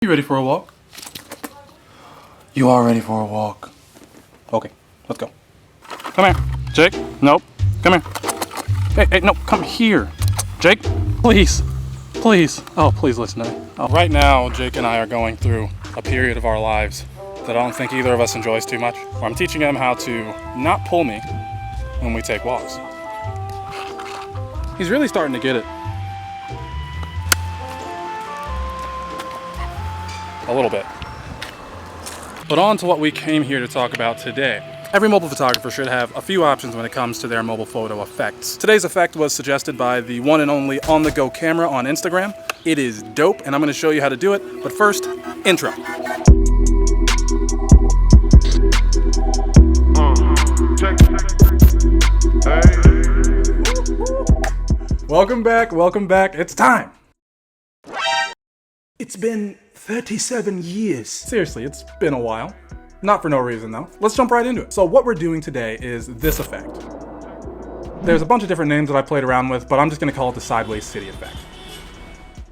You ready for a walk? You are ready for a walk. Okay, let's go. Come here, Jake. Nope. Come here. Hey, no, come here. Jake, please. Please. Oh, please listen to me. Oh. Right now, Jake and I are going through a period of our lives that I don't think either of us enjoys too much. Where I'm teaching him how to not pull me when we take walks. He's really starting to get it. A little bit. But on to what we came here to talk about today. Every mobile photographer should have a few options when it comes to their mobile photo effects. Today's effect was suggested by the one and only On The Go Camera on Instagram. It is dope, and I'm gonna show you how to do it. But first, intro. Welcome back. It's time. It's been 37 years. Seriously, it's been a while. Not for no reason though. Let's jump right into it. So what we're doing today is this effect. There's a bunch of different names that I played around with, but I'm just gonna call it the sideways city effect.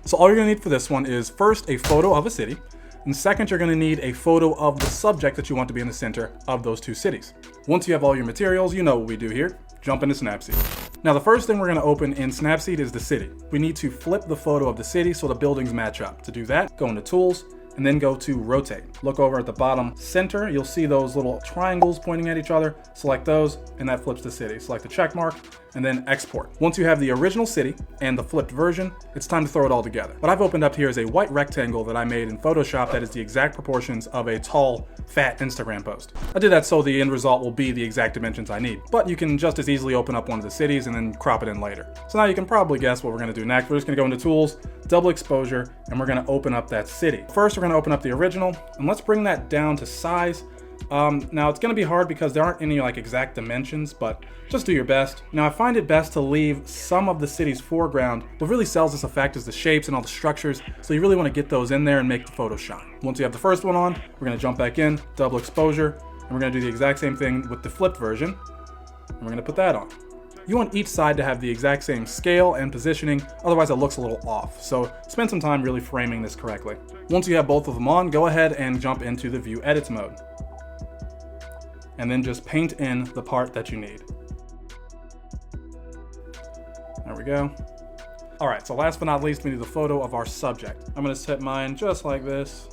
So all you're gonna need for this one is first a photo of a city, and second you're gonna need a photo of the subject that you want to be in the center of those two cities. Once you have all your materials, you know what we do here. Jump into Snapseed. Now the first thing we're gonna open in Snapseed is the city. We need to flip the photo of the city so the buildings match up. To do that, go into Tools, and then go to Rotate. Look over at the bottom center, you'll see those little triangles pointing at each other. Select those, and that flips the city. Select the check mark, and then export. Once you have the original city and the flipped version, it's time to throw it all together. What I've opened up here is a white rectangle that I made in Photoshop that is the exact proportions of a tall, fat Instagram post. I did that so the end result will be the exact dimensions I need, but you can just as easily open up one of the cities and then crop it in later. So now you can probably guess what we're gonna do next. We're just gonna go into Tools, double exposure, and we're gonna open up that city. First, we're gonna open up the original, and let's bring that down to size. Now it's gonna be hard because there aren't any exact dimensions, but just do your best. Now I find it best to leave some of the city's foreground. What really sells this effect is the shapes and all the structures, so you really wanna get those in there and make the photo shine. Once you have the first one on, we're gonna jump back in, double exposure, and we're gonna do the exact same thing with the flipped version, and we're gonna put that on. You want each side to have the exact same scale and positioning, otherwise it looks a little off. So spend some time really framing this correctly. Once you have both of them on, go ahead and jump into the View Edits mode. And then just paint in the part that you need. There we go. All right, so last but not least, we need the photo of our subject. I'm gonna set mine just like this.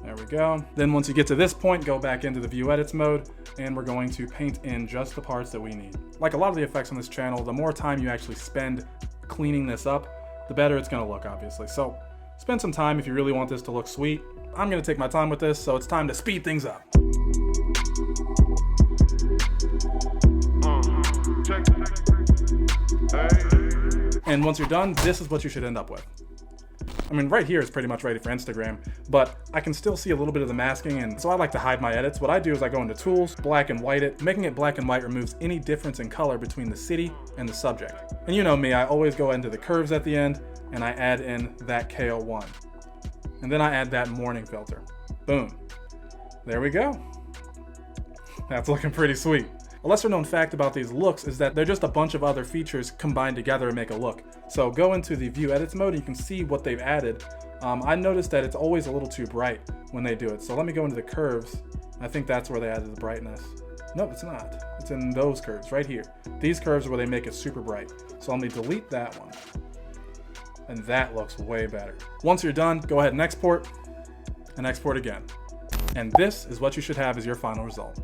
There we go. Then once you get to this point, go back into the View Edits mode, and we're going to paint in just the parts that we need. Like a lot of the effects on this channel, the more time you actually spend cleaning this up, the better it's gonna look, obviously. So spend some time if you really want this to look sweet. I'm gonna take my time with this, so it's time to speed things up. And once you're done, this is what you should end up with. I mean, right here is pretty much ready for Instagram, but I can still see a little bit of the masking, and so I like to hide my edits. What I do is I go into Tools, black and white it. Making it black and white removes any difference in color between the city and the subject. And you know me, I always go into the curves at the end, and I add in that KO1. And then I add that morning filter. Boom. There we go. That's looking pretty sweet. A lesser known fact about these looks is that they're just a bunch of other features combined together to make a look. So go into the View Edits mode and you can see what they've added. I noticed that it's always a little too bright when they do it. So let me go into the curves. I think that's where they added the brightness. Nope, it's not. It's in those curves right here. These curves are where they make it super bright. So let me delete that one. And that looks way better. Once you're done, go ahead and export again. And this is what you should have as your final result.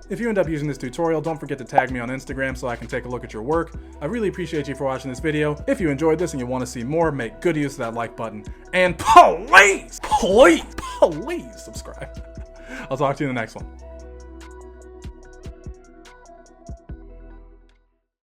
If you end up using this tutorial, don't forget to tag me on Instagram so I can take a look at your work. I really appreciate you for watching this video. If you enjoyed this and you want to see more, make good use of that like button. And please subscribe. I'll talk to you in the next one.